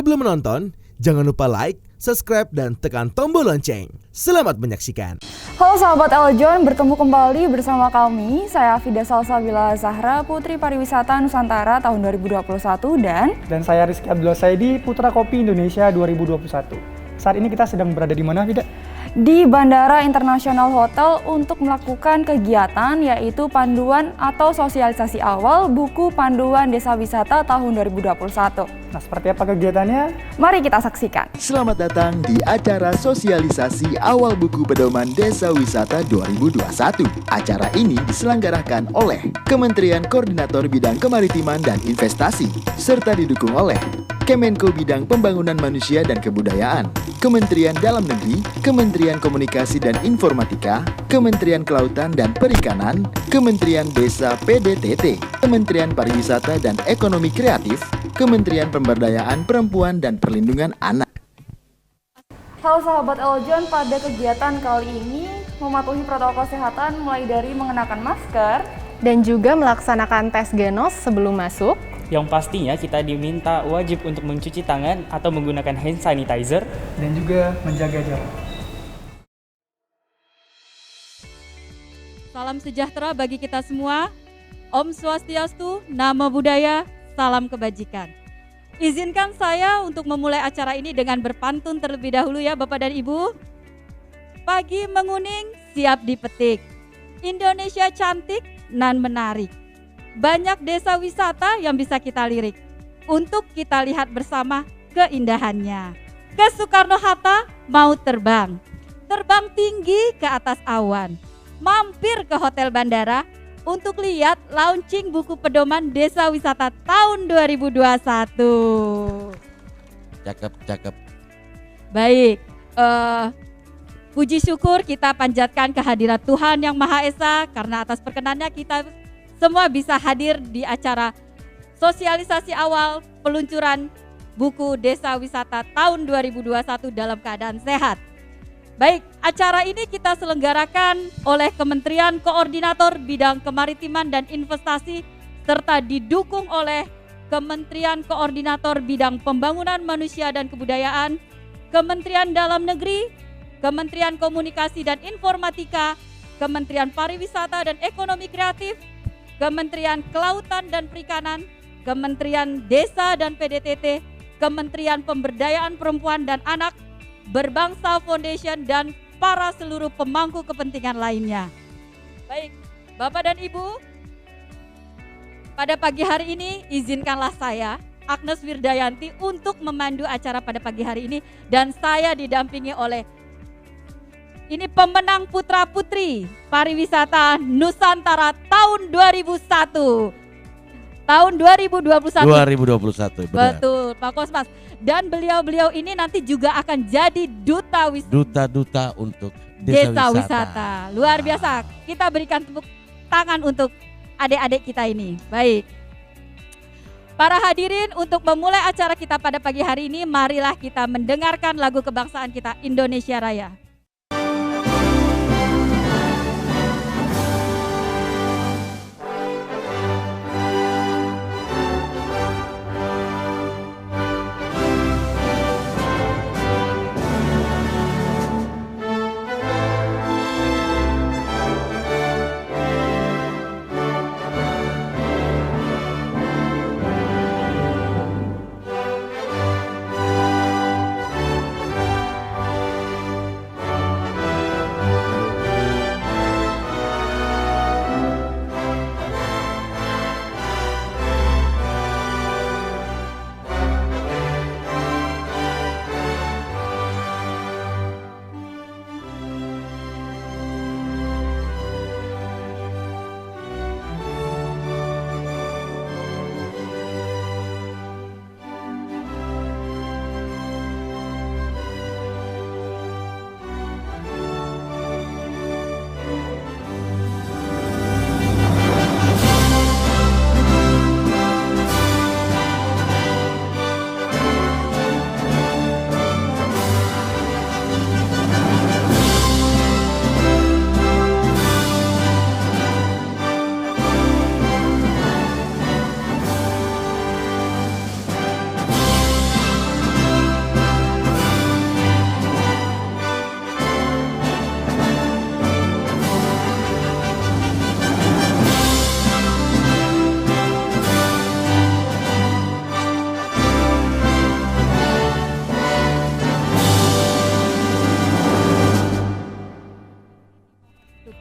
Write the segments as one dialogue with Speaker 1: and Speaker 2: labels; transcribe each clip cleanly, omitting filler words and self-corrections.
Speaker 1: Sebelum menonton, jangan lupa like, subscribe, dan tekan tombol lonceng. Selamat menyaksikan.
Speaker 2: Halo sahabat Eljon, bertemu kembali bersama kami. Saya Fida Salsabila Zahra, Putri Pariwisata Nusantara tahun 2021 dan
Speaker 3: saya Rizky Abdullah Saidi, Putra Kopi Indonesia 2021. Saat ini kita sedang berada di mana, Fida?
Speaker 2: di Bandara Internasional Hotel untuk melakukan kegiatan yaitu panduan atau sosialisasi awal buku panduan desa wisata tahun 2021.
Speaker 3: Nah, seperti apa kegiatannya?
Speaker 2: Mari kita saksikan.
Speaker 4: Selamat datang di acara sosialisasi awal buku pedoman Desa Wisata 2021. Acara ini diselenggarakan oleh Kementerian Koordinator Bidang Kemaritiman dan Investasi, serta didukung oleh Kemenko Bidang Pembangunan Manusia dan Kebudayaan, Kementerian Dalam Negeri, Kementerian Komunikasi dan Informatika, Kementerian Kelautan dan Perikanan, Kementerian Desa PDTT, Kementerian Pariwisata dan Ekonomi Kreatif, Kementerian Pemberdayaan Perempuan dan Perlindungan Anak.
Speaker 2: Halo sahabat Eljon, pada kegiatan kali ini mematuhi protokol kesehatan mulai dari mengenakan masker
Speaker 5: dan juga melaksanakan tes genos sebelum masuk.
Speaker 6: Yang pastinya kita diminta wajib untuk mencuci tangan atau menggunakan hand sanitizer
Speaker 3: dan juga menjaga jarak.
Speaker 7: Salam sejahtera bagi kita semua. Om Swastiastu, Namo Buddhaya, salam kebajikan. Izinkan saya untuk memulai acara ini dengan berpantun terlebih dahulu ya Bapak dan Ibu. Pagi menguning, siap dipetik. Indonesia cantik nan menarik. Banyak desa wisata yang bisa kita lirik. Untuk kita lihat bersama keindahannya. Ke Soekarno-Hatta mau terbang. Terbang tinggi ke atas awan. Mampir ke hotel bandara untuk lihat launching buku pedoman Desa Wisata tahun 2021.
Speaker 8: Cakep.
Speaker 7: Baik, puji syukur kita panjatkan kehadirat Tuhan Yang Maha Esa karena atas perkenannya kita semua bisa hadir di acara sosialisasi awal peluncuran buku Desa Wisata tahun 2021 dalam keadaan sehat. Baik, acara ini kita selenggarakan oleh Kementerian Koordinator Bidang Kemaritiman dan Investasi serta didukung oleh Kementerian Koordinator Bidang Pembangunan Manusia dan Kebudayaan, Kementerian Dalam Negeri, Kementerian Komunikasi dan Informatika, Kementerian Pariwisata dan Ekonomi Kreatif, Kementerian Kelautan dan Perikanan, Kementerian Desa dan PDTT, Kementerian Pemberdayaan Perempuan dan Anak, Berbangsa Foundation, dan para seluruh pemangku kepentingan lainnya. Baik, Bapak dan Ibu, pada pagi hari ini izinkanlah saya, Agnes Wirdayanti, untuk memandu acara pada pagi hari ini, dan saya didampingi oleh ini pemenang Putra Putri Pariwisata Nusantara tahun 2001. Tahun 2021.
Speaker 8: 2021, benar.
Speaker 7: Betul, Pak Kosmas. Dan beliau-beliau ini nanti juga akan jadi duta
Speaker 8: Duta untuk
Speaker 7: Desa Wisata. Luar biasa. Kita berikan tepuk tangan untuk adik-adik kita ini. Baik. Para hadirin, untuk memulai acara kita pada pagi hari ini, marilah kita mendengarkan lagu kebangsaan kita, Indonesia Raya.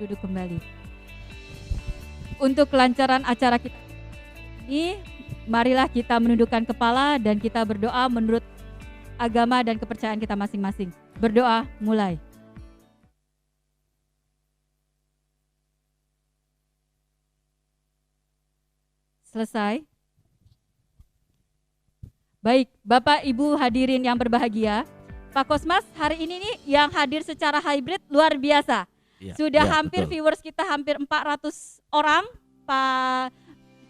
Speaker 7: duduk kembali. Untuk kelancaran acara kita ini, marilah kita menundukkan kepala dan kita berdoa menurut agama dan kepercayaan kita masing-masing. Berdoa, mulai. Selesai. Baik, Bapak Ibu hadirin yang berbahagia, Pak Kosmas hari ini nih yang hadir secara hybrid luar biasa. Sudah hampir betul. Viewers kita hampir 400 orang, Pak.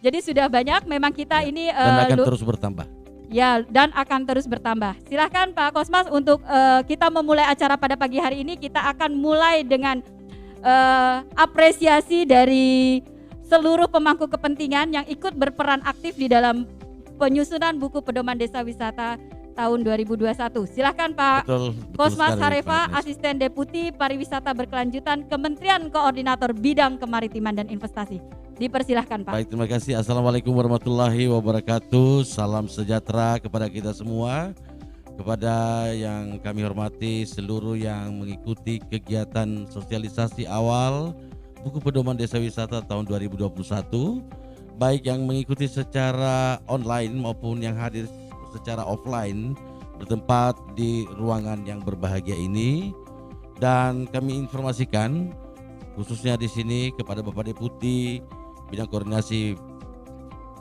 Speaker 7: Jadi sudah banyak. Memang kita ini
Speaker 8: dan akan terus bertambah.
Speaker 7: Ya, dan akan terus bertambah. Silahkan Pak Kosmas untuk kita memulai acara pada pagi hari ini. Kita akan mulai dengan apresiasi dari seluruh pemangku kepentingan yang ikut berperan aktif di dalam penyusunan buku pedoman desa wisata tahun 2021. Silahkan Pak Kosmas Harefa, Asisten Deputi Pariwisata Berkelanjutan Kementerian Koordinator Bidang Kemaritiman dan Investasi. Dipersilahkan Pak.
Speaker 8: Baik, terima kasih. Assalamualaikum warahmatullahi wabarakatuh. Salam sejahtera kepada kita semua. Kepada yang kami hormati seluruh yang mengikuti kegiatan sosialisasi awal buku pedoman desa wisata tahun 2021, baik yang mengikuti secara online maupun yang hadir secara offline bertempat di ruangan yang berbahagia ini. Dan kami informasikan khususnya di sini kepada Bapak Deputi Bidang Koordinasi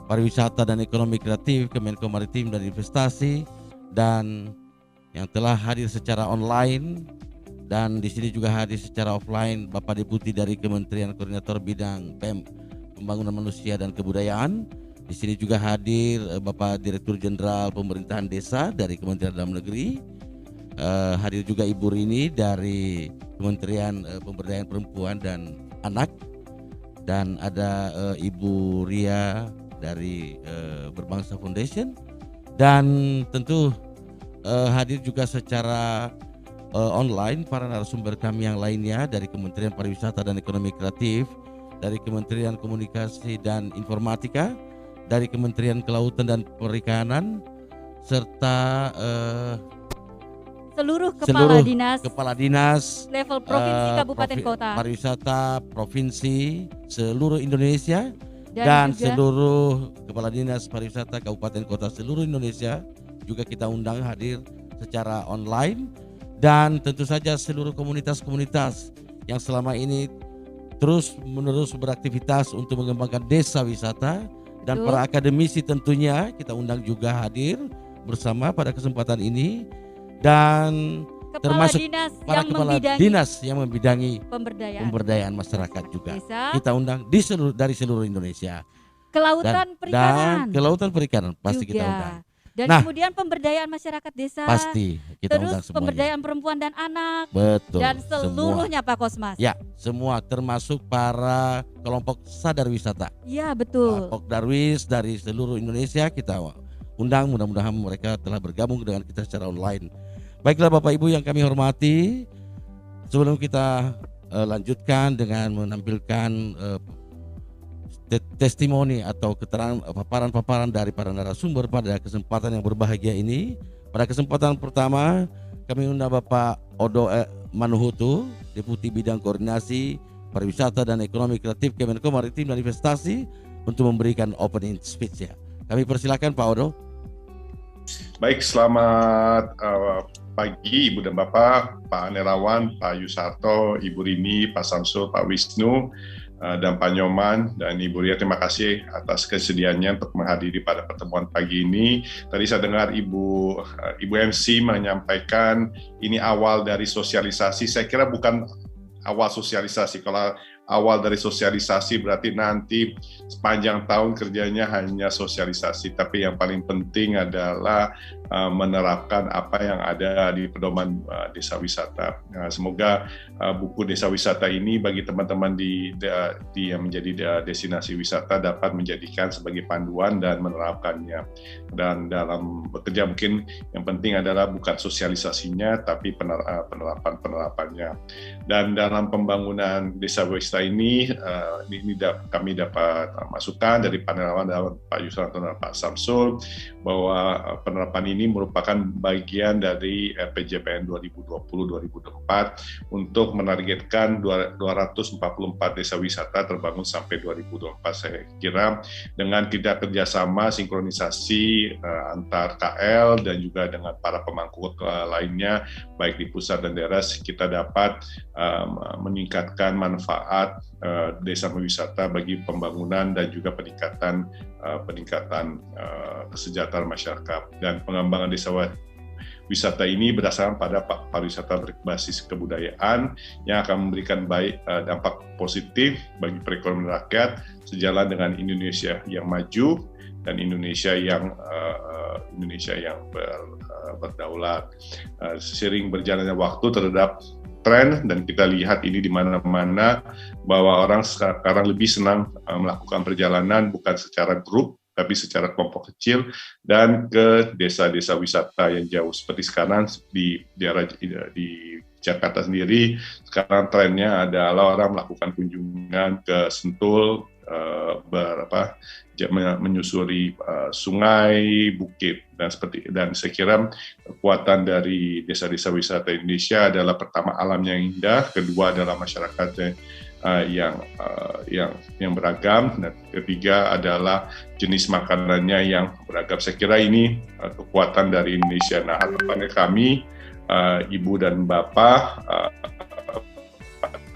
Speaker 8: Pariwisata dan Ekonomi Kreatif Kemenko Maritim dan Investasi, dan yang telah hadir secara online, dan di sini juga hadir secara offline Bapak Deputi dari Kementerian Koordinator Bidang Pembangunan Manusia dan Kebudayaan. Di sini juga hadir Bapak Direktur Jenderal Pemerintahan Desa dari Kementerian Dalam Negeri. Hadir juga Ibu Rini dari Kementerian Pemberdayaan Perempuan dan Anak. Dan ada Ibu Ria dari Berbangsa Foundation. Dan tentu hadir juga secara online para narasumber kami yang lainnya dari Kementerian Pariwisata dan Ekonomi Kreatif, dari Kementerian Komunikasi dan Informatika, dari Kementerian Kelautan dan Perikanan, serta
Speaker 7: seluruh kepala dinas level provinsi, kabupaten, kota, pariwisata
Speaker 8: provinsi seluruh Indonesia, dan seluruh kepala dinas pariwisata kabupaten kota seluruh Indonesia juga kita undang hadir secara online. Dan tentu saja seluruh komunitas-komunitas yang selama ini terus-menerus beraktivitas untuk mengembangkan desa wisata. Dan para akademisi tentunya kita undang juga hadir bersama pada kesempatan ini. Dan termasuk para kepala dinas yang membidangi pemberdayaan masyarakat juga desa. Kita undang dari seluruh Indonesia.
Speaker 7: Kelautan perikanan.
Speaker 8: Dan kelautan perikanan pasti juga kita undang.
Speaker 7: Dan kemudian pemberdayaan masyarakat desa.
Speaker 8: Pasti kita undang semuanya. Terus
Speaker 7: pemberdayaan perempuan dan anak.
Speaker 8: Betul.
Speaker 7: Dan seluruhnya semua. Pak Kosmas.
Speaker 8: Ya, semua termasuk para kelompok sadar wisata.
Speaker 7: Ya, betul.
Speaker 8: Kelompok darwis dari seluruh Indonesia kita undang, mudah-mudahan mereka telah bergabung dengan kita secara online. Baiklah Bapak Ibu yang kami hormati, sebelum kita lanjutkan dengan menampilkan testimoni atau keterangan paparan-paparan dari para narasumber pada kesempatan yang berbahagia ini. Pada kesempatan pertama kami undang Bapak Odo Manuhutu, Deputi Bidang Koordinasi Pariwisata dan Ekonomi Kreatif Kemenko Maritim dan Investasi, untuk memberikan opening speech ya. Kami persilakan Pak Odo.
Speaker 9: Baik, selamat pagi Ibu dan Bapak, Pak Nerawan, Pak Yusarto, Ibu Rini, Pak Samsul, Pak Wisnu, dan Pak Nyoman dan Ibu Ria. Terima kasih atas kesediaannya untuk menghadiri pada pertemuan pagi ini. Tadi saya dengar Ibu MC menyampaikan ini awal dari sosialisasi. Saya kira bukan awal sosialisasi. Kalau awal dari sosialisasi berarti nanti sepanjang tahun kerjanya hanya sosialisasi. Tapi yang paling penting adalah menerapkan apa yang ada di pedoman desa wisata. Semoga buku desa wisata ini bagi teman-teman yang menjadi destinasi wisata dapat menjadikan sebagai panduan dan menerapkannya. Dan dalam bekerja mungkin yang penting adalah bukan sosialisasinya tapi penerapannya. Dan dalam pembangunan desa wisata ini kami dapat masukan dari Pak Nerawan dan Pak Yusranto dan Pak Samsul bahwa penerapan ini ini merupakan bagian dari RPJMN 2020-2024 untuk menargetkan 244 desa wisata terbangun sampai 2024. Saya kira dengan kita kerjasama sinkronisasi antar KL dan juga dengan para pemangku lainnya, baik di pusat dan daerah, kita dapat meningkatkan manfaat desa wisata bagi pembangunan dan juga peningkatan kesejahteraan masyarakat. Dan pengembangan desa wisata ini berdasarkan pada pariwisata berbasis kebudayaan yang akan memberikan dampak positif bagi perekonomian rakyat sejalan dengan Indonesia yang maju dan Indonesia yang berdaulat. Seiring berjalannya waktu terhadap tren, dan kita lihat ini di mana-mana bahwa orang sekarang lebih senang melakukan perjalanan bukan secara grup tapi secara kelompok kecil dan ke desa-desa wisata yang jauh. Seperti sekarang di Jakarta sendiri, sekarang trennya adalah orang melakukan kunjungan ke Sentul, menyusuri sungai, bukit, dan saya kira kekuatan dari desa-desa wisata Indonesia adalah pertama alamnya yang indah, kedua adalah masyarakatnya yang beragam, dan ketiga adalah jenis makanannya yang beragam. Saya kira ini kekuatan dari Indonesia. Nah, harapannya kami, Ibu dan Bapak,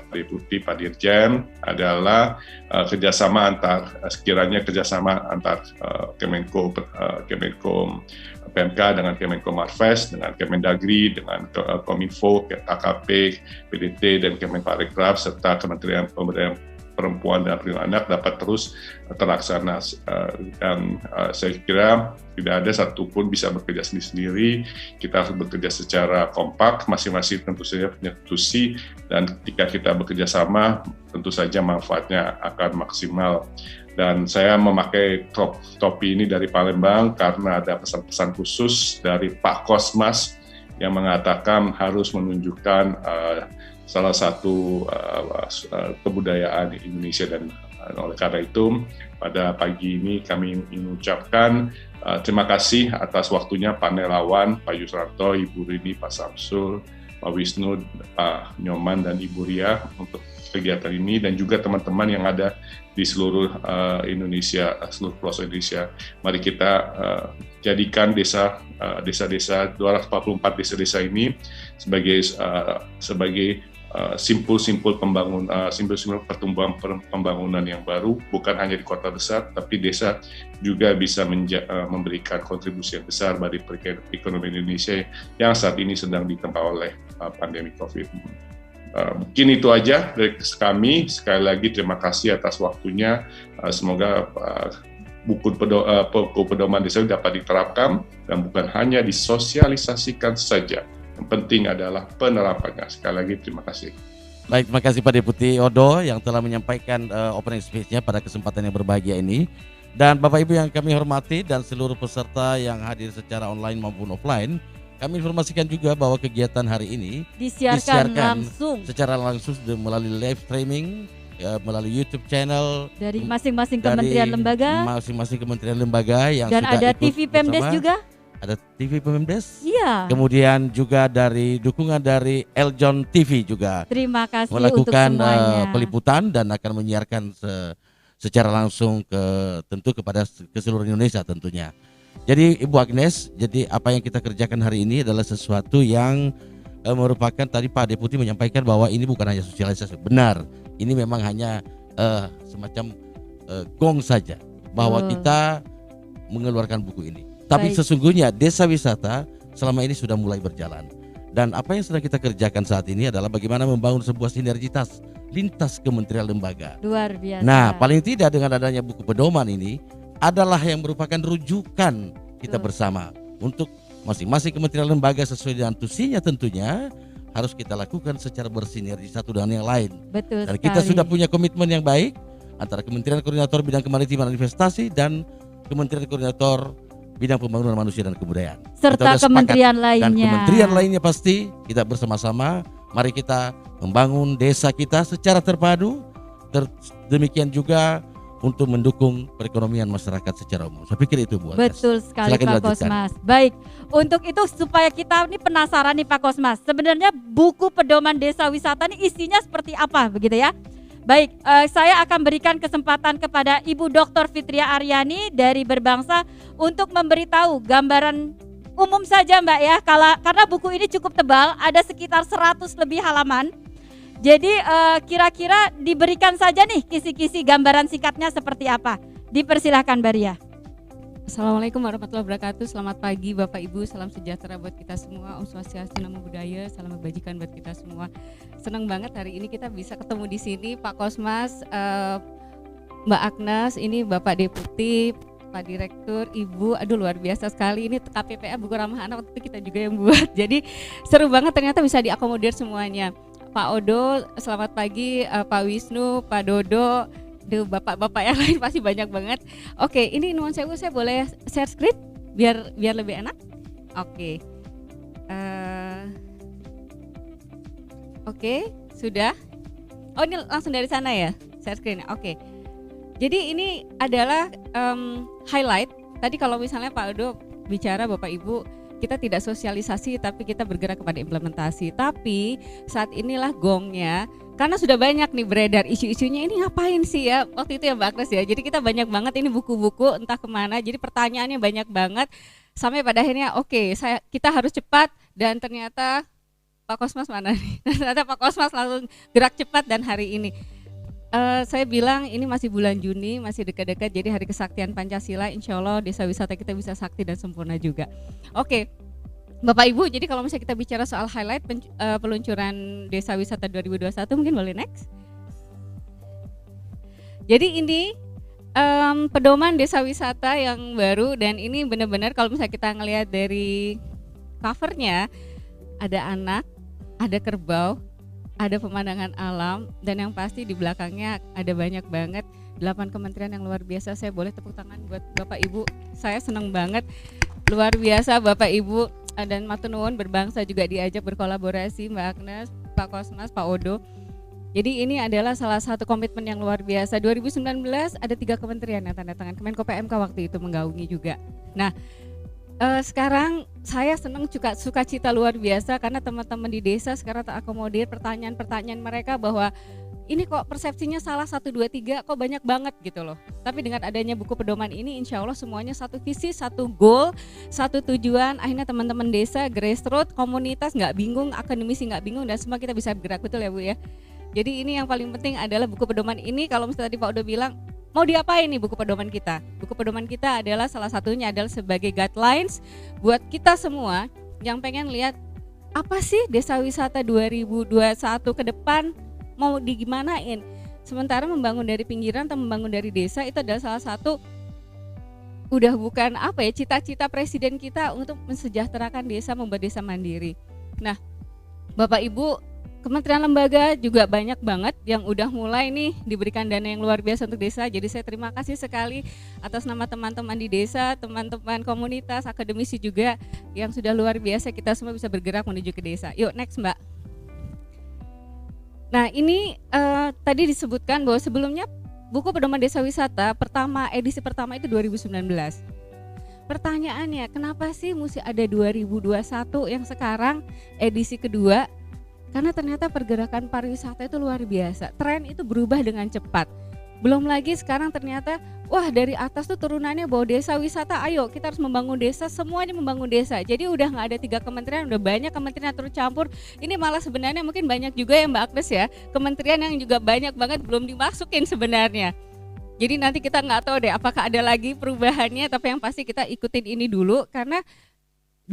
Speaker 9: Deputi Pak Dirjen, adalah kerjasama antar Kemenko PMK dengan Kemenko Marves, dengan Kemendagri, dengan Kominfo, KKP, PDT, dan Kemenparekraf, serta Kementerian Pemberdayaan Perempuan dan Perlindungan Anak dapat terus terlaksana. Dan saya kira tidak ada satupun bisa bekerja sendiri. Kita harus bekerja secara kompak, masing-masing tentu saja punya institusi, dan ketika kita bekerja sama, tentu saja manfaatnya akan maksimal. Dan saya memakai topi ini dari Palembang karena ada pesan-pesan khusus dari Pak Kosmas yang mengatakan harus menunjukkan salah satu kebudayaan Indonesia, dan oleh karena itu pada pagi ini kami mengucapkan terima kasih atas waktunya Pak Nerawan, Pak Yusranto, Ibu Rini, Pak Samsul, Pak Wisnu, Pak Nyoman, dan Ibu Ria untuk kegiatan ini, dan juga teman-teman yang ada di seluruh Indonesia, seluruh pelosok Indonesia. Mari kita jadikan desa-desa 244 desa-desa ini sebagai simpul-simpul pertumbuhan pembangunan yang baru, bukan hanya di kota besar, tapi desa juga bisa memberikan kontribusi yang besar bagi perekonomian Indonesia yang saat ini sedang ditempa oleh pandemi COVID. Mungkin itu aja dari kami. Sekali lagi terima kasih atas waktunya. Semoga buku pedoman desa dapat diterapkan dan bukan hanya disosialisasikan saja. Yang penting adalah penerapannya. Sekali lagi terima kasih.
Speaker 8: Baik, terima kasih Pak Deputi Odo yang telah menyampaikan opening speech-nya pada kesempatan yang berbahagia ini. Dan Bapak Ibu yang kami hormati dan seluruh peserta yang hadir secara online maupun offline, kami informasikan juga bahwa kegiatan hari ini disiarkan secara langsung melalui live streaming melalui YouTube channel
Speaker 7: dari masing-masing kementerian lembaga.
Speaker 8: Masing-masing kementerian lembaga yang
Speaker 7: dan
Speaker 8: sudah
Speaker 7: ada
Speaker 8: ikut
Speaker 7: TV Pemdes
Speaker 8: bersama.
Speaker 7: juga.
Speaker 8: Ada TV Pemdes.
Speaker 7: Iya.
Speaker 8: Kemudian juga dari dukungan dari Eljon TV juga.
Speaker 7: Terima kasih
Speaker 8: melakukan
Speaker 7: untuk semuanya.
Speaker 8: Peliputan dan akan menyiarkan secara langsung kepada seluruh Indonesia tentunya. Jadi Ibu Agnes, jadi apa yang kita kerjakan hari ini adalah sesuatu yang merupakan, tadi Pak Deputi menyampaikan bahwa ini bukan hanya sosialisasi. Benar, ini memang hanya semacam gong saja bahwa kita mengeluarkan buku ini. Tapi sesungguhnya desa wisata selama ini sudah mulai berjalan. Dan apa yang sedang kita kerjakan saat ini adalah bagaimana membangun sebuah sinergitas lintas kementerian lembaga.
Speaker 7: Luar biasa.
Speaker 8: Nah, paling tidak dengan adanya buku pedoman ini adalah yang merupakan rujukan kita bersama untuk masing-masing kementerian lembaga sesuai dengan tusinya tentunya harus kita lakukan secara bersinergi satu dengan yang lain.
Speaker 7: Betul.
Speaker 8: Dan kita sudah punya komitmen yang baik antara Kementerian Koordinator Bidang Kemaritiman dan Investasi dan Kementerian Koordinator Bidang Pembangunan Manusia dan Kebudayaan.
Speaker 7: Serta kementerian lainnya.
Speaker 8: Dan kementerian lainnya pasti kita bersama-sama. Mari kita membangun desa kita secara terpadu. Demikian juga untuk mendukung perekonomian masyarakat secara umum. Saya pikir itu Bu Agnes.
Speaker 7: Betul sekali
Speaker 8: Silakan
Speaker 7: Pak
Speaker 8: dilanjutkan.
Speaker 7: Kosmas. Baik, untuk itu supaya kita ini penasaran nih Pak Kosmas, sebenarnya buku pedoman desa wisata ini isinya seperti apa begitu ya? Baik, saya akan berikan kesempatan kepada Ibu Dr. Fitria Aryani dari Berbangsa untuk memberitahu gambaran umum saja Mbak ya, karena buku ini cukup tebal, ada sekitar 100 lebih halaman. Jadi kira-kira diberikan saja nih kisi-kisi gambaran singkatnya seperti apa. Dipersilahkan Mbak Ria.
Speaker 10: Assalamualaikum warahmatullahi wabarakatuh. Selamat pagi Bapak Ibu, salam sejahtera buat kita semua. Om Swastiastu, Namo Buddhaya, salam kebajikan buat kita semua. Senang banget hari ini kita bisa ketemu di sini, Pak Kosmas, Mbak Agnes, ini Bapak Deputi, Pak Direktur, Ibu. Aduh luar biasa sekali, ini KPPA buku ramah anak waktu itu kita juga yang buat. Jadi seru banget, ternyata bisa diakomodir semuanya. Pak Odo, selamat pagi, Pak Wisnu, Pak Dodo, bapak-bapak yang lain pasti banyak banget. Oke, ini nuwun sewu, saya boleh share screen biar lebih enak. Oke, oke, sudah. Oh ini langsung dari sana ya, share screen. Oke, jadi ini adalah highlight. Tadi kalau misalnya Pak Odo bicara Bapak Ibu, kita tidak sosialisasi tapi kita bergerak kepada implementasi. Tapi saat inilah gongnya, karena sudah banyak nih beredar isu-isunya, ini ngapain sih ya waktu itu ya Mbak Agnes ya. Jadi kita banyak banget ini buku-buku entah kemana, jadi pertanyaannya banyak banget. Sampai pada akhirnya kita harus cepat, dan ternyata Pak Kosmas mana nih? Ternyata Pak Kosmas langsung gerak cepat, dan hari ini saya bilang ini masih bulan Juni, masih dekat-dekat, jadi Hari Kesaktian Pancasila, insya Allah desa wisata kita bisa sakti dan sempurna juga. Oke, Bapak Ibu, jadi kalau misalnya kita bicara soal highlight peluncuran desa wisata 2021, mungkin boleh next. Jadi ini pedoman desa wisata yang baru, dan ini benar-benar kalau misalnya kita ngelihat dari covernya, ada anak, ada kerbau, ada pemandangan alam, dan yang pasti di belakangnya ada banyak banget 8 kementerian yang luar biasa. Saya boleh tepuk tangan buat Bapak Ibu, saya senang banget, luar biasa Bapak Ibu, dan matur nuwun Berbangsa juga diajak berkolaborasi, Mbak Agnes, Pak Kosmas, Pak Odo. Jadi ini adalah salah satu komitmen yang luar biasa. 2019 ada 3 kementerian yang tanda tangan, Kemenko PMK waktu itu menggaungi juga. Nah, sekarang saya senang juga sukacita luar biasa karena teman-teman di desa sekarang terakomodir pertanyaan-pertanyaan mereka bahwa ini kok persepsinya salah 1, 2, 3 kok banyak banget gitu loh. Tapi dengan adanya buku pedoman ini insya Allah semuanya satu visi, satu goal, satu tujuan. Akhirnya teman-teman desa, grassroots, komunitas nggak bingung, akademisi nggak bingung, dan semua kita bisa bergerak, betul ya Bu ya. Jadi ini yang paling penting adalah buku pedoman ini. Kalau misalnya tadi Pak Odo bilang mau diapain nih buku pedoman kita? Buku pedoman kita adalah salah satunya adalah sebagai guidelines buat kita semua yang pengen lihat apa sih desa wisata 2021 ke depan mau digimanain. Sementara membangun dari pinggiran atau membangun dari desa itu adalah salah satu udah bukan cita-cita presiden kita untuk mensejahterakan desa, membuat desa mandiri. Nah, Bapak Ibu, kementerian lembaga juga banyak banget yang udah mulai nih diberikan dana yang luar biasa untuk desa. Jadi saya terima kasih sekali atas nama teman-teman di desa, teman-teman komunitas, akademisi juga yang sudah luar biasa, kita semua bisa bergerak menuju ke desa. Yuk next Mbak. Nah ini tadi disebutkan bahwa sebelumnya buku pedoman desa wisata edisi pertama itu 2019. Pertanyaannya kenapa sih mesti ada 2021 yang sekarang edisi kedua? Karena ternyata pergerakan pariwisata itu luar biasa, tren itu berubah dengan cepat. Belum lagi sekarang ternyata dari atas tuh turunannya bahwa desa wisata, ayo kita harus membangun desa, semuanya membangun desa. Jadi udah gak ada 3 kementerian, udah banyak kementerian yang tercampur. Ini malah sebenarnya mungkin banyak juga ya Mbak Agnes ya, kementerian yang juga banyak banget belum dimasukin sebenarnya. Jadi nanti kita gak tahu deh apakah ada lagi perubahannya, tapi yang pasti kita ikutin ini dulu karena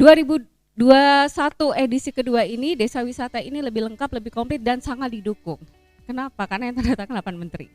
Speaker 10: 2021 edisi kedua ini desa wisata ini lebih lengkap, lebih komplit dan sangat didukung. Kenapa? Karena yang tanda tangan 8 menteri.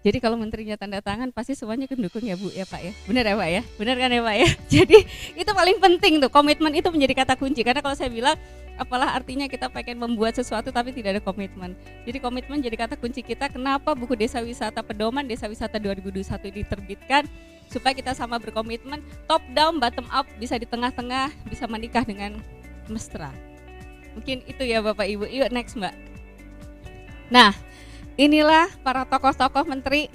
Speaker 10: Jadi kalau menterinya tanda tangan pasti semuanya mendukung ya Bu ya Pak ya. Benar ya Pak ya? Benar kan ya Pak ya? Jadi itu paling penting tuh, komitmen itu menjadi kata kunci. Karena kalau saya bilang apalah artinya kita pengen membuat sesuatu tapi tidak ada komitmen. Jadi komitmen jadi kata kunci kita. Kenapa buku Desa Wisata Pedoman Desa Wisata 2021 diterbitkan? Supaya kita sama berkomitmen, top down, bottom up, bisa di tengah-tengah, bisa menikah dengan mesra. Mungkin itu ya Bapak Ibu. Yuk next Mbak. Nah, inilah para tokoh-tokoh menteri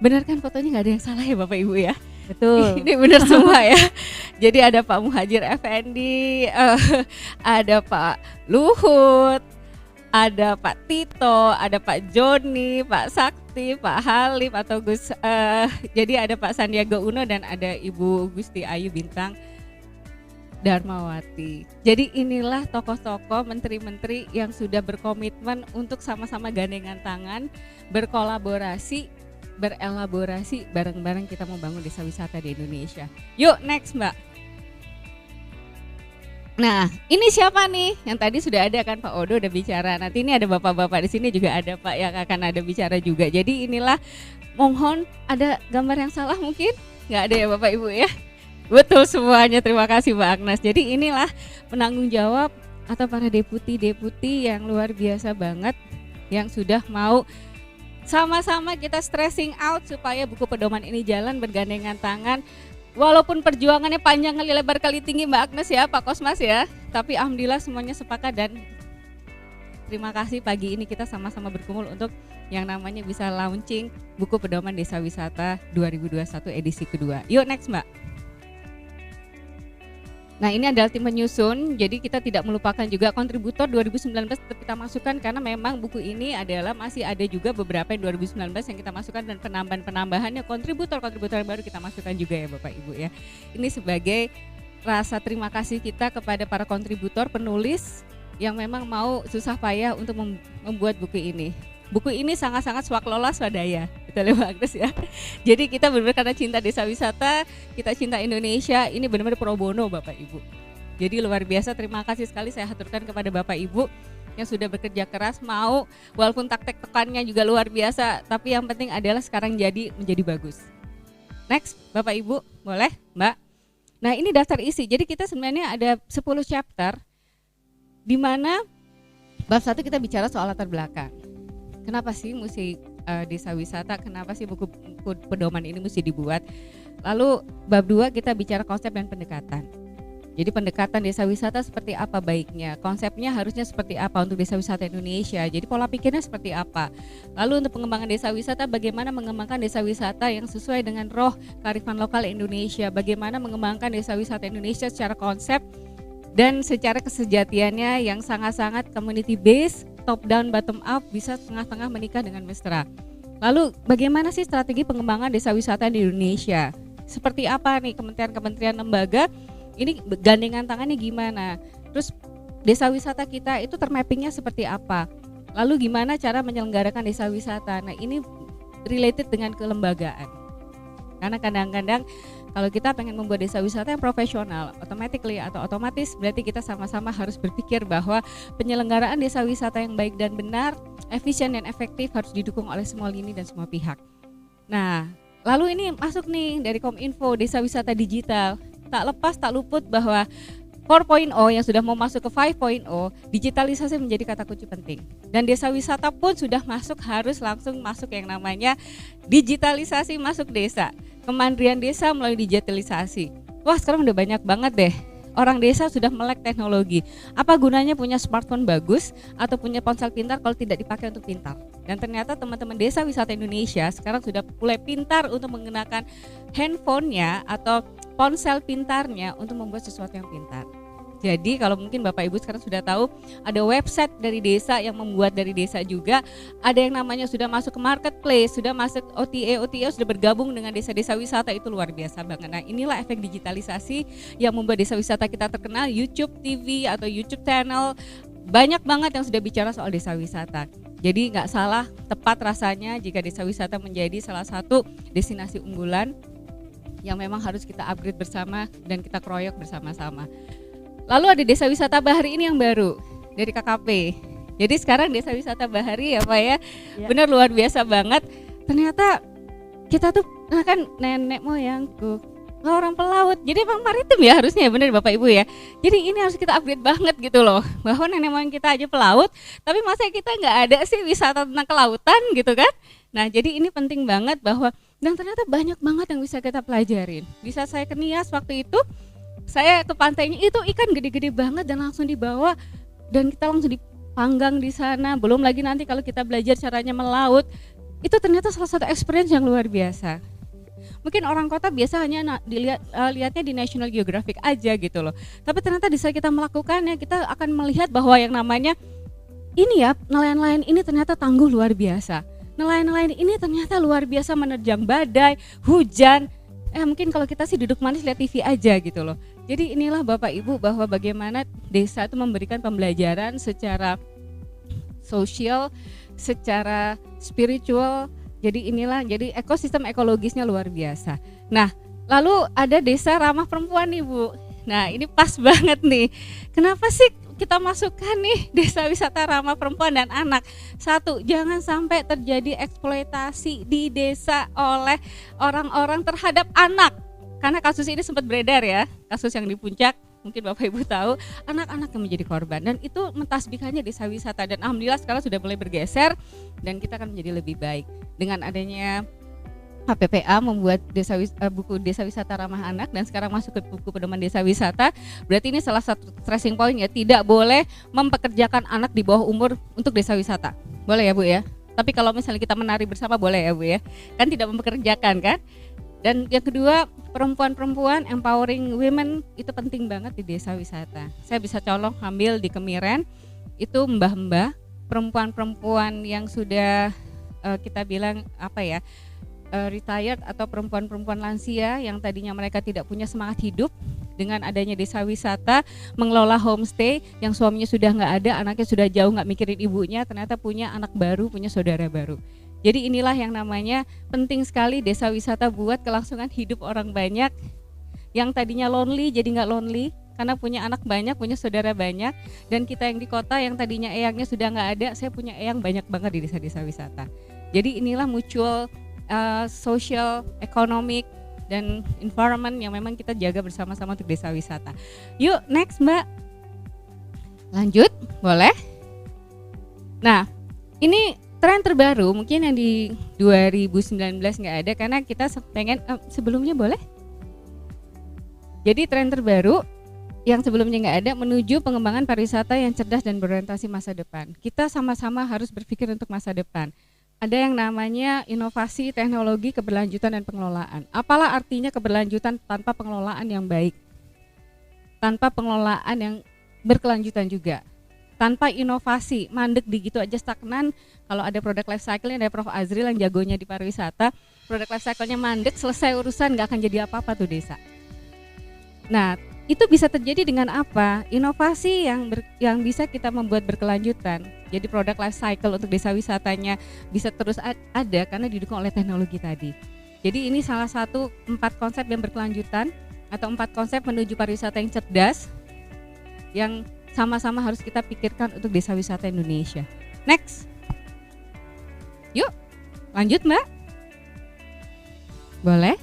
Speaker 10: Benar kan fotonya nggak ada yang salah ya Bapak Ibu ya?
Speaker 2: Betul.
Speaker 10: Ini benar semua ya. Jadi ada Pak Muhajir Effendi, ada Pak Luhut, ada Pak Tito, ada Pak Joni, Pak Sakti, Pak Halim atau Gus. Jadi ada Pak Sandiaga Uno dan ada Ibu Gusti Ayu Bintang Darmawati. Jadi inilah tokoh-tokoh menteri-menteri yang sudah berkomitmen untuk sama-sama gandengan tangan, berkolaborasi, berelaborasi bareng-bareng kita mau bangun desa wisata di Indonesia. Yuk next Mbak. Nah ini siapa nih? Yang tadi sudah ada kan Pak Odo udah bicara. Nanti ini ada bapak-bapak di sini juga ada Pak yang akan ada bicara juga. Jadi inilah, mohon ada gambar yang salah mungkin? Nggak ada ya Bapak Ibu ya? Betul semuanya, terima kasih Mbak Agnes. Jadi inilah penanggung jawab atau para deputi-deputi yang luar biasa banget yang sudah mau sama-sama kita stressing out supaya buku pedoman ini jalan bergandengan tangan. Walaupun perjuangannya panjang kali lebar kali tinggi Mbak Agnes ya, Pak Kosmas ya, tapi alhamdulillah semuanya sepakat dan terima kasih pagi ini kita sama-sama berkumpul untuk yang namanya bisa launching buku pedoman desa wisata 2021 edisi kedua. Yuk next Mbak. Nah ini adalah tim penyusun, jadi kita tidak melupakan juga kontributor 2019 tetap kita masukkan karena memang buku ini adalah masih ada juga beberapa yang 2019 yang kita masukkan dan penambahan-penambahannya kontributor-kontributor yang baru kita masukkan juga ya Bapak Ibu ya. Ini sebagai rasa terima kasih kita kepada para kontributor penulis yang memang mau susah payah untuk membuat buku ini. Buku ini sangat-sangat swaklola swadaya, betul ya Mbak Agnes ya. Jadi kita benar-benar karena cinta desa wisata, kita cinta Indonesia, ini benar-benar pro bono Bapak Ibu. Jadi luar biasa, terima kasih sekali saya haturkan kepada Bapak Ibu yang sudah bekerja keras, mau walaupun taktik tekannya juga luar biasa, tapi yang penting adalah sekarang menjadi bagus. Next Bapak Ibu, boleh Mbak? Nah ini daftar isi, jadi kita sebenarnya ada 10 chapter, di mana bab 1 kita bicara soal latar belakang. Kenapa sih mesti desa wisata, kenapa sih buku pedoman ini mesti dibuat. Lalu bab 2 kita bicara konsep dan pendekatan. Jadi pendekatan desa wisata seperti apa baiknya, konsepnya harusnya seperti apa untuk desa wisata Indonesia, jadi pola pikirnya seperti apa. Lalu untuk pengembangan desa wisata, bagaimana mengembangkan desa wisata yang sesuai dengan roh kearifan lokal Indonesia, bagaimana mengembangkan desa wisata Indonesia secara konsep dan secara kesejatiannya yang sangat-sangat community based, top down bottom up, bisa tengah-tengah menikah dengan mesra. Lalu bagaimana sih strategi pengembangan desa wisata di Indonesia? Seperti apa nih kementerian-kementerian lembaga ini gandengan tangannya gimana? Terus desa wisata kita itu termappingnya seperti apa? Lalu gimana cara menyelenggarakan desa wisata? Nah ini related dengan kelembagaan. Karena kadang-kadang kalau kita pengen membuat desa wisata yang profesional, otomatis berarti kita sama-sama harus berpikir bahwa penyelenggaraan desa wisata yang baik dan benar, efisien dan efektif harus didukung oleh semua lini dan semua pihak. Nah, lalu ini masuk nih dari Kominfo, desa wisata digital. Tak luput bahwa 4.0 yang sudah mau masuk ke 5.0, digitalisasi menjadi kata kunci penting. Dan desa wisata pun sudah harus langsung masuk yang namanya digitalisasi masuk desa. Kemandirian desa melalui digitalisasi. Wah sekarang udah banyak banget deh. Orang desa sudah melek teknologi. Apa gunanya punya smartphone bagus atau punya ponsel pintar kalau tidak dipakai untuk pintar? Dan ternyata teman-teman desa wisata Indonesia sekarang sudah mulai pintar untuk menggunakan handphonenya atau ponsel pintarnya untuk membuat sesuatu yang pintar. Jadi kalau mungkin Bapak Ibu sekarang sudah tahu ada website dari desa yang membuat dari desa juga, ada yang namanya sudah masuk ke marketplace, sudah masuk OTA sudah bergabung dengan desa-desa wisata, itu luar biasa banget. Nah inilah efek digitalisasi yang membuat desa wisata kita terkenal. YouTube TV atau YouTube channel banyak banget yang sudah bicara soal desa wisata. Jadi nggak salah, tepat rasanya jika desa wisata menjadi salah satu destinasi unggulan yang memang harus kita upgrade bersama dan kita kroyok bersama-sama. Lalu ada desa wisata bahari ini yang baru dari KKP. Jadi sekarang desa wisata bahari ya Pak ya, benar luar biasa banget. Ternyata kita tuh kan nenek moyangku orang pelaut, jadi emang maritim ya harusnya, benar Bapak Ibu ya. Jadi ini harus kita upgrade banget gitu loh, bahwa nenek moyang kita aja pelaut, tapi masa kita nggak ada sih wisata tentang kelautan gitu kan. Nah jadi ini penting banget bahwa, dan ternyata banyak banget yang bisa kita pelajarin. Bisa saya ke Nias waktu itu, saya ke pantainya itu ikan gede-gede banget dan langsung dibawa dan kita langsung dipanggang di sana. Belum lagi nanti kalau kita belajar caranya melaut, itu ternyata salah satu experience yang luar biasa. Mungkin orang kota biasa hanya lihatnya di National Geographic aja gitu loh. Tapi ternyata di saat kita melakukannya, kita akan melihat bahwa yang namanya ini ya, nelayan-nelayan ini ternyata tangguh luar biasa. Nelayan-nelayan ini ternyata luar biasa menerjang badai, hujan. Mungkin kalau kita sih duduk manis lihat TV aja gitu loh. Jadi inilah Bapak Ibu bahwa bagaimana desa itu memberikan pembelajaran secara sosial, secara spiritual. Jadi inilah, jadi ekosistem ekologisnya luar biasa. Nah, lalu ada desa ramah perempuan nih Bu. Nah ini pas banget nih. Kenapa sih kita masukkan nih desa wisata ramah perempuan dan anak? Satu, jangan sampai terjadi eksploitasi di desa oleh orang-orang terhadap anak. Karena kasus ini sempat beredar ya, kasus yang di Puncak, mungkin Bapak Ibu tahu, anak-anak yang menjadi korban. Dan itu mentasbihkannya desa wisata, dan alhamdulillah sekarang sudah mulai bergeser dan kita akan menjadi lebih baik. Dengan adanya HPPA membuat buku desa wisata ramah anak dan sekarang masuk ke buku pedoman desa wisata, berarti ini salah satu stressing point ya, tidak boleh mempekerjakan anak di bawah umur untuk desa wisata. Boleh ya Bu ya? Tapi kalau misalnya kita menari bersama boleh ya Bu ya? Kan tidak mempekerjakan kan? Dan yang kedua, perempuan-perempuan, empowering women itu penting banget di desa wisata. Saya bisa colong ambil di Kemiren, itu mbah-mbah, perempuan-perempuan yang sudah kita bilang apa ya, retired atau perempuan-perempuan lansia yang tadinya mereka tidak punya semangat hidup, dengan adanya desa wisata mengelola homestay yang suaminya sudah nggak ada, anaknya sudah jauh nggak mikirin ibunya, ternyata punya anak baru, punya saudara baru. Jadi inilah yang namanya penting sekali desa wisata buat kelangsungan hidup orang banyak yang tadinya lonely jadi nggak lonely karena punya anak banyak, punya saudara banyak. Dan kita yang di kota yang tadinya eyangnya sudah nggak ada, saya punya eyang banyak banget di desa-desa wisata. Jadi inilah mutual social, economic, dan environment yang memang kita jaga bersama-sama untuk desa wisata. Yuk next Mbak, lanjut boleh. Nah ini tren terbaru mungkin yang di 2019 nggak ada karena kita pengen sebelumnya boleh. Jadi tren terbaru yang sebelumnya nggak ada menuju pengembangan pariwisata yang cerdas dan berorientasi masa depan. Kita sama-sama harus berpikir untuk masa depan. Ada yang namanya inovasi, teknologi, keberlanjutan, dan pengelolaan. Apalah artinya keberlanjutan tanpa pengelolaan yang baik? Tanpa pengelolaan yang berkelanjutan juga. Tanpa inovasi, mandek di gitu aja stagnan. Kalau ada produk life cycle, ada Prof. Azril yang jagonya di pariwisata, produk life cycle-nya mandek, selesai urusan, nggak akan jadi apa-apa tuh desa. Nah, itu bisa terjadi dengan apa? Inovasi yang bisa kita membuat berkelanjutan. Jadi produk life cycle untuk desa wisatanya bisa terus ada karena didukung oleh teknologi tadi. Jadi ini salah satu 4 konsep yang berkelanjutan atau 4 konsep menuju pariwisata yang cerdas yang sama-sama harus kita pikirkan untuk desa wisata Indonesia. Next. Yuk, lanjut Mbak. Boleh?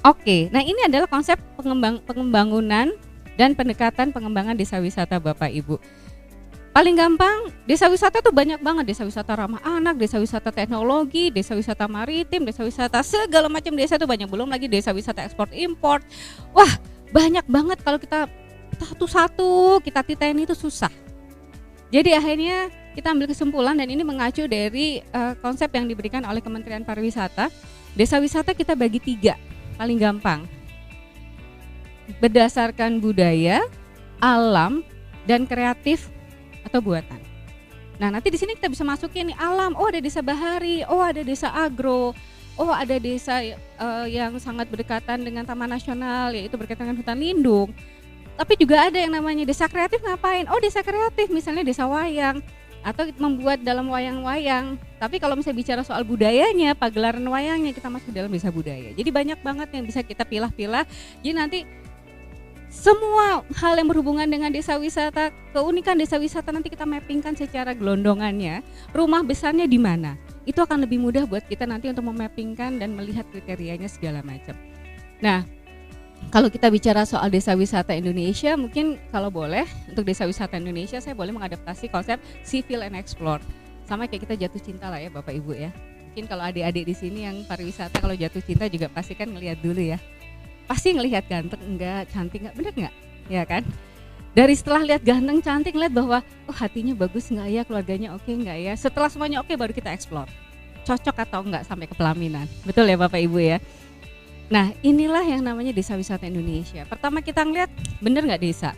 Speaker 10: Oke, nah ini adalah konsep pengembangan dan pendekatan pengembangan desa wisata Bapak Ibu. Paling gampang, desa wisata tuh banyak banget, desa wisata ramah anak, desa wisata teknologi, desa wisata maritim, desa wisata segala macam desa tuh banyak, belum lagi desa wisata ekspor impor. Wah, banyak banget kalau kita satu-satu kita titain itu susah. Jadi akhirnya kita ambil kesimpulan dan ini mengacu dari konsep yang diberikan oleh Kementerian Pariwisata. Desa wisata kita bagi 3. Paling gampang, berdasarkan budaya, alam, dan kreatif atau buatan. Nah nanti di sini kita bisa masukin nih alam, oh ada desa bahari, oh ada desa agro, oh ada desa yang sangat berdekatan dengan taman nasional, yaitu berkaitan dengan hutan lindung. Tapi juga ada yang namanya desa kreatif, ngapain? Oh desa kreatif misalnya desa wayang, atau membuat dalam wayang-wayang. Tapi kalau misalnya bicara soal budayanya, pagelaran wayangnya kita masuk dalam desa budaya. Jadi banyak banget yang bisa kita pilah-pilah. Jadi nanti semua hal yang berhubungan dengan desa wisata, keunikan desa wisata nanti kita mappingkan secara gelondongannya. Rumah besarnya di mana? Itu akan lebih mudah buat kita nanti untuk memappingkan dan melihat kriterianya segala macam. Nah, kalau kita bicara soal desa wisata Indonesia, mungkin kalau boleh untuk desa wisata Indonesia saya boleh mengadaptasi konsep civil and explore. Sama kayak kita jatuh cinta lah ya Bapak Ibu ya. Mungkin kalau adik-adik di sini yang pariwisata kalau jatuh cinta juga pasti kan ngelihat dulu ya. Pasti ngelihat ganteng enggak, cantik enggak, bener enggak? Ya kan? Dari setelah lihat ganteng, cantik, lihat bahwa oh hatinya bagus enggak ya, keluarganya oke enggak ya. Setelah semuanya oke baru kita explore. cocok atau enggak sampai ke pelaminan. Betul ya Bapak Ibu ya. Nah inilah yang namanya desa wisata Indonesia. Pertama kita ngeliat bener nggak desa.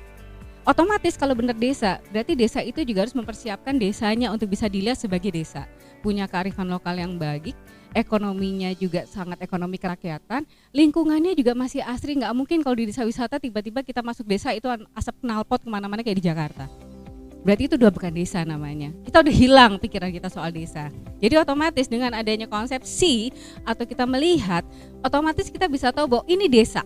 Speaker 10: Otomatis kalau bener desa, berarti desa itu juga harus mempersiapkan desanya untuk bisa dilihat sebagai desa. Punya kearifan lokal yang baik, ekonominya juga sangat ekonomi kerakyatan, lingkungannya juga masih asri. Nggak mungkin kalau di desa wisata tiba-tiba kita masuk desa itu asap knalpot kemana-mana kayak di Jakarta. Berarti itu udah bukan desa namanya. Kita udah hilang pikiran kita soal desa. Jadi otomatis dengan adanya konsep see atau kita melihat, otomatis kita bisa tahu bahwa ini desa.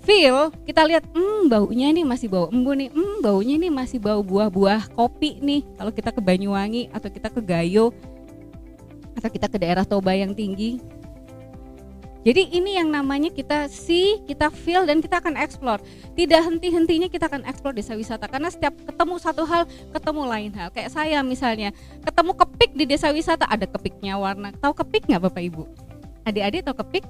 Speaker 10: Feel, kita lihat, baunya ini masih bau embun nih, baunya ini masih bau buah-buah kopi nih. Kalau kita ke Banyuwangi atau kita ke Gayo atau kita ke daerah Toba yang tinggi. Jadi ini yang namanya kita see, kita feel, dan kita akan explore. Tidak henti-hentinya kita akan explore desa wisata, karena setiap ketemu satu hal, ketemu lain hal. Kayak saya misalnya, ketemu kepik di desa wisata, ada kepiknya warna. Tahu kepik nggak Bapak Ibu? Adik-adik tahu kepik?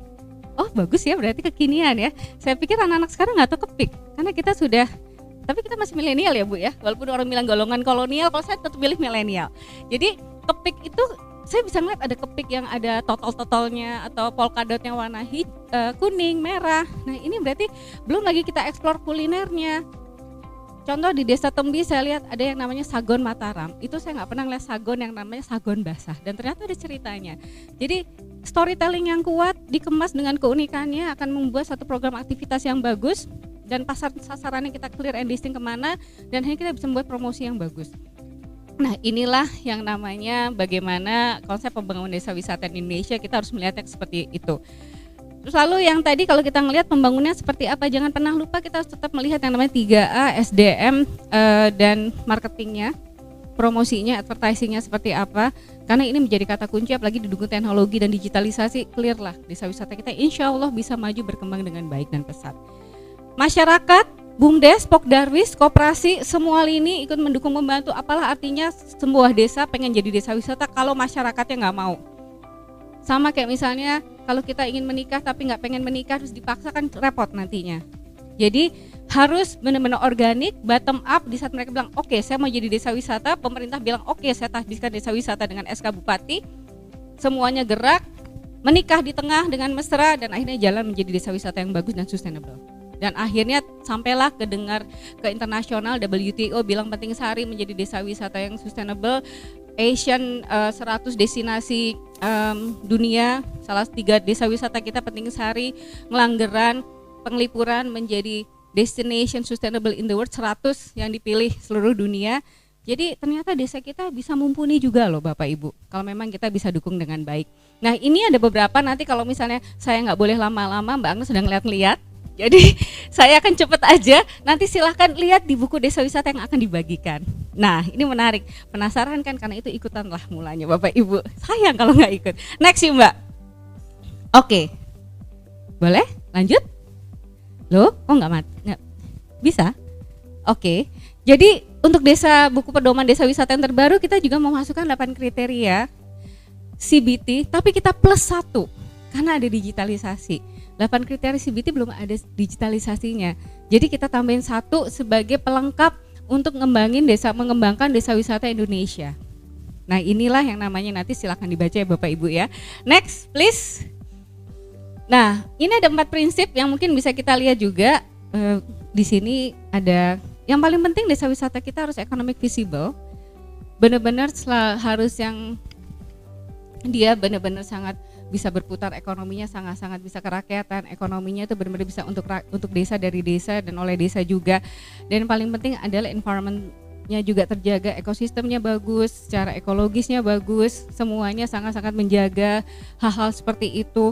Speaker 10: Oh bagus ya, berarti kekinian ya. Saya pikir anak-anak sekarang nggak tahu kepik, karena kita sudah, tapi kita masih milenial ya Bu ya. Walaupun orang bilang golongan kolonial, kalau saya tetap pilih milenial. Jadi kepik itu saya bisa ngeliat ada kepik yang ada totol-totolnya atau polkadotnya warna kuning, merah. Nah ini berarti belum lagi kita eksplor kulinernya. Contoh di Desa Tembi saya lihat ada yang namanya sagon Mataram. Itu saya nggak pernah lihat sagon yang namanya sagon basah, dan ternyata ada ceritanya. Jadi storytelling yang kuat dikemas dengan keunikannya akan membuat satu program aktivitas yang bagus, dan pasar sasarannya kita clear and distinct kemana, dan akhirnya kita bisa membuat promosi yang bagus. Nah inilah yang namanya bagaimana konsep pembangunan desa wisata di Indonesia, kita harus melihatnya seperti itu. Terus lalu yang tadi kalau kita ngelihat pembangunannya seperti apa, jangan pernah lupa kita harus tetap melihat yang namanya 3A, SDM dan marketingnya, promosinya, advertisingnya seperti apa. Karena ini menjadi kata kunci, apalagi didukung teknologi dan digitalisasi, clear lah desa wisata kita insya Allah bisa maju berkembang dengan baik dan pesat. Masyarakat, BUMDes, Pokdarwis, koperasi, semua lini ikut mendukung membantu. Apalah artinya sebuah desa pengen jadi desa wisata kalau masyarakatnya nggak mau. Sama kayak misalnya kalau kita ingin menikah tapi nggak pengen menikah terus dipaksa, kan repot nantinya. Jadi harus benar-benar organik, bottom up. Di saat mereka bilang oke, saya mau jadi desa wisata, pemerintah bilang oke, saya tahbiskan desa wisata dengan SK Bupati, semuanya gerak, menikah di tengah dengan mesra, dan akhirnya jalan menjadi desa wisata yang bagus dan sustainable. Dan akhirnya sampailah kedengar ke internasional, WTO bilang Penting Sari menjadi desa wisata yang sustainable. Asian 100 destinasi dunia, salah 3 desa wisata kita Penting Sari, Ngelanggeran, Penglipuran menjadi destination sustainable in the world 100 yang dipilih seluruh dunia. Jadi ternyata desa kita bisa mumpuni juga loh Bapak Ibu, kalau memang kita bisa dukung dengan baik. Nah ini ada beberapa, nanti kalau misalnya saya nggak boleh lama-lama, Mbak Agnes sedang lihat-lihat, jadi saya akan cepet aja, nanti silahkan lihat di buku desa wisata yang akan dibagikan. Nah ini menarik, penasaran kan, karena itu ikutanlah mulanya Bapak Ibu, sayang kalau nggak ikut. Next sih Mbak. Oke, boleh lanjut? Loh, oh nggak bisa? Oke, jadi untuk desa buku pedoman desa wisata yang terbaru kita juga memasukkan 8 kriteria CBT, tapi kita plus 1 karena ada digitalisasi. 8 kriteria CBT belum ada digitalisasinya. Jadi kita tambahin 1 sebagai pelengkap untuk mengembangkan desa wisata Indonesia. Nah inilah yang namanya, nanti silakan dibaca ya Bapak Ibu ya. Next please. Nah ini ada 4 prinsip yang mungkin bisa kita lihat juga. Di sini ada yang paling penting, desa wisata kita harus economic visible. Benar-benar harus yang dia benar-benar sangat bisa berputar, ekonominya sangat-sangat bisa kerakyatan, ekonominya itu benar-benar bisa untuk desa, dari desa dan oleh desa juga. Dan paling penting adalah environment-nya juga terjaga, ekosistemnya bagus, secara ekologisnya bagus, semuanya sangat-sangat menjaga hal-hal seperti itu.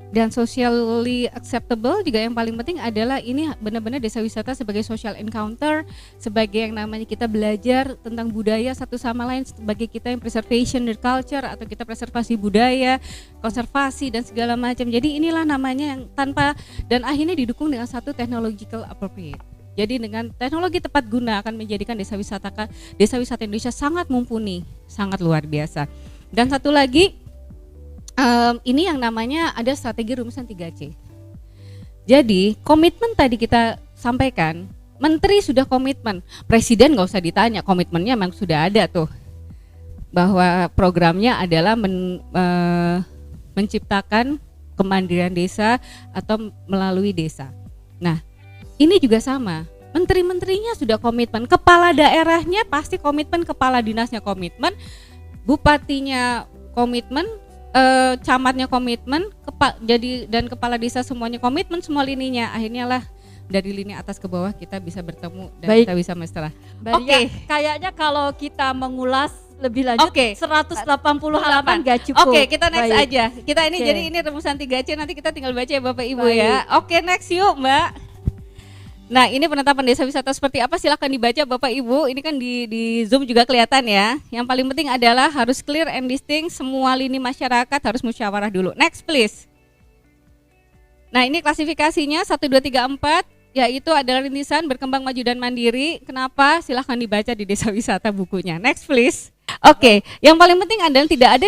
Speaker 10: Dan socially acceptable juga yang paling penting adalah ini benar-benar desa wisata sebagai social encounter, sebagai yang namanya kita belajar tentang budaya satu sama lain, sebagai kita yang preservation the culture atau kita preservasi budaya, konservasi dan segala macam. Jadi inilah namanya yang tanpa, dan akhirnya didukung dengan satu technological appropriate. Jadi dengan teknologi tepat guna akan menjadikan desa wisata Indonesia sangat mumpuni, sangat luar biasa. Dan satu lagi, ini yang namanya ada strategi rumusan 3C. Jadi komitmen tadi kita sampaikan, Menteri sudah komitmen, Presiden nggak usah ditanya, komitmennya memang sudah ada tuh. bahwa programnya adalah menciptakan kemandirian desa atau melalui desa. Nah, ini juga sama. Menteri-menterinya sudah komitmen, kepala daerahnya pasti komitmen, kepala dinasnya komitmen, bupatinya komitmen, camatnya komitmen, dan kepala desa semuanya komitmen, semua lininya. Akhirnya lah dari lini atas ke bawah kita bisa bertemu dan kita bisa mesra.
Speaker 7: Oke, kayaknya kalau kita mengulas lebih lanjut 180 halaman gak cukup.
Speaker 10: Oke, kita next aja. Kita ini jadi ini rumusan 3C, nanti kita tinggal baca ya Bapak Ibu ya. Oke, next yuk Mbak. Nah, ini penetapan desa wisata seperti apa, silakan dibaca Bapak Ibu. Ini kan di Zoom juga kelihatan ya. Yang paling penting adalah harus clear and distinct, semua lini masyarakat harus musyawarah dulu. Next please. Nah, ini klasifikasinya 1, 2, 3, 4, yaitu adalah rintisan berkembang maju dan mandiri. Kenapa? Silahkan dibaca di desa wisata bukunya. Next please. Oke, yang paling penting adalah tidak ada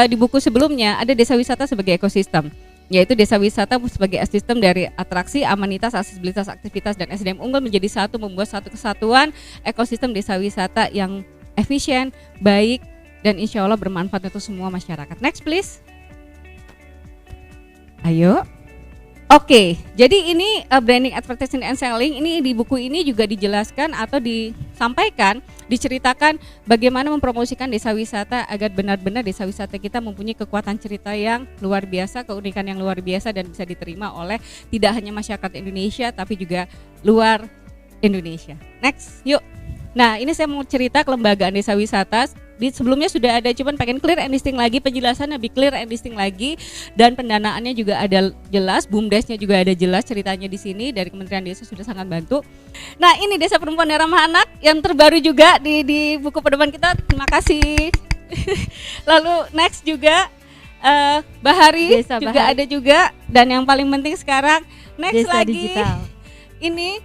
Speaker 10: di buku sebelumnya ada desa wisata sebagai ekosistem, yaitu desa wisata sebagai ekosistem dari atraksi, amenitas, aksesibilitas, aktivitas dan SDM unggul menjadi satu, membuat satu kesatuan ekosistem desa wisata yang efisien, baik dan insya Allah bermanfaat untuk semua masyarakat. Next please. Ayo. Oke, jadi ini branding, advertising, and selling ini di buku ini juga dijelaskan atau disampaikan, diceritakan bagaimana mempromosikan desa wisata agar benar-benar desa wisata kita mempunyai kekuatan cerita yang luar biasa, keunikan yang luar biasa dan bisa diterima oleh tidak hanya masyarakat Indonesia tapi juga luar Indonesia. Next, yuk. Nah, ini saya mau cerita kelembagaan desa wisata. Di sebelumnya sudah ada, cuman pengen clear and distinct lagi, penjelasannya lebih clear and distinct lagi, dan pendanaannya juga ada jelas, BUMDesnya juga ada jelas ceritanya di sini dari Kementerian Desa sudah sangat bantu. Nah, ini Desa Perempuan dan Ramah Anak yang terbaru juga di buku pedoman kita. Terima kasih. Lalu next juga Bahari Desa juga Bahari. Ada juga, dan yang paling penting sekarang next Desa lagi digital. Ini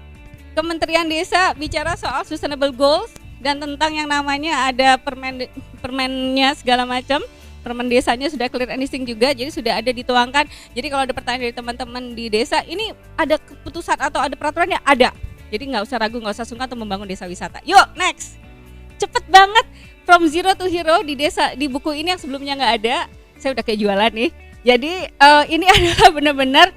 Speaker 10: Kementerian Desa bicara soal sustainable goals dan tentang yang namanya ada permennya segala macam. Permen desanya sudah clear and distinct juga, jadi sudah ada dituangkan. Jadi kalau ada pertanyaan dari teman-teman di desa, ini ada keputusan atau ada peraturannya? Ada. Jadi nggak usah ragu, nggak usah sungkan untuk membangun desa wisata. Yuk next, cepet banget from zero to hero di desa, di buku ini yang sebelumnya nggak ada. Saya udah kayak jualan nih. Jadi ini adalah benar-benar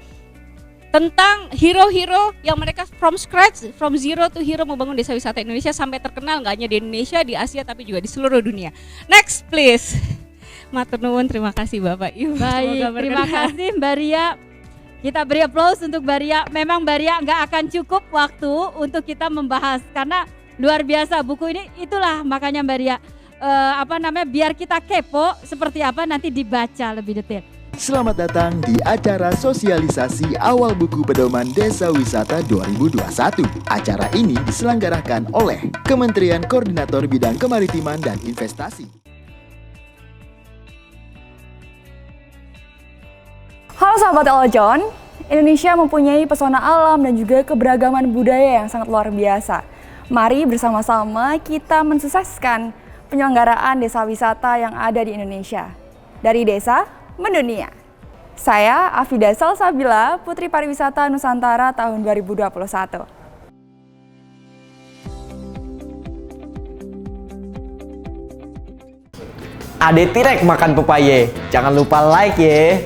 Speaker 10: tentang hero-hero yang mereka from scratch, from zero to hero membangun desa wisata Indonesia sampai terkenal nggak hanya di Indonesia, di Asia tapi juga di seluruh dunia. Next please. Matur nuwun, terima kasih Bapak Ibu.
Speaker 7: Baik, terima kasih Mbak Ria. Kita beri aplaus untuk Mbak Ria. Memang Mbak Ria nggak akan cukup waktu untuk kita membahas karena luar biasa buku ini. Itulah makanya Mbak Ria biar kita kepo seperti apa nanti dibaca lebih detail.
Speaker 4: Selamat datang di acara sosialisasi awal buku pedoman Desa Wisata 2021. Acara ini diselenggarakan oleh Kementerian Koordinator Bidang Kemaritiman dan Investasi.
Speaker 2: Halo sahabat Eljon, Indonesia mempunyai pesona alam dan juga keberagaman budaya yang sangat luar biasa. Mari bersama-sama kita mensukseskan penyelenggaraan desa wisata yang ada di Indonesia. Dari desa mendunia. Saya Afida Salsabila, Putri Pariwisata Nusantara tahun 2021.
Speaker 11: Ade Tirek makan pepaye. Jangan lupa like ya.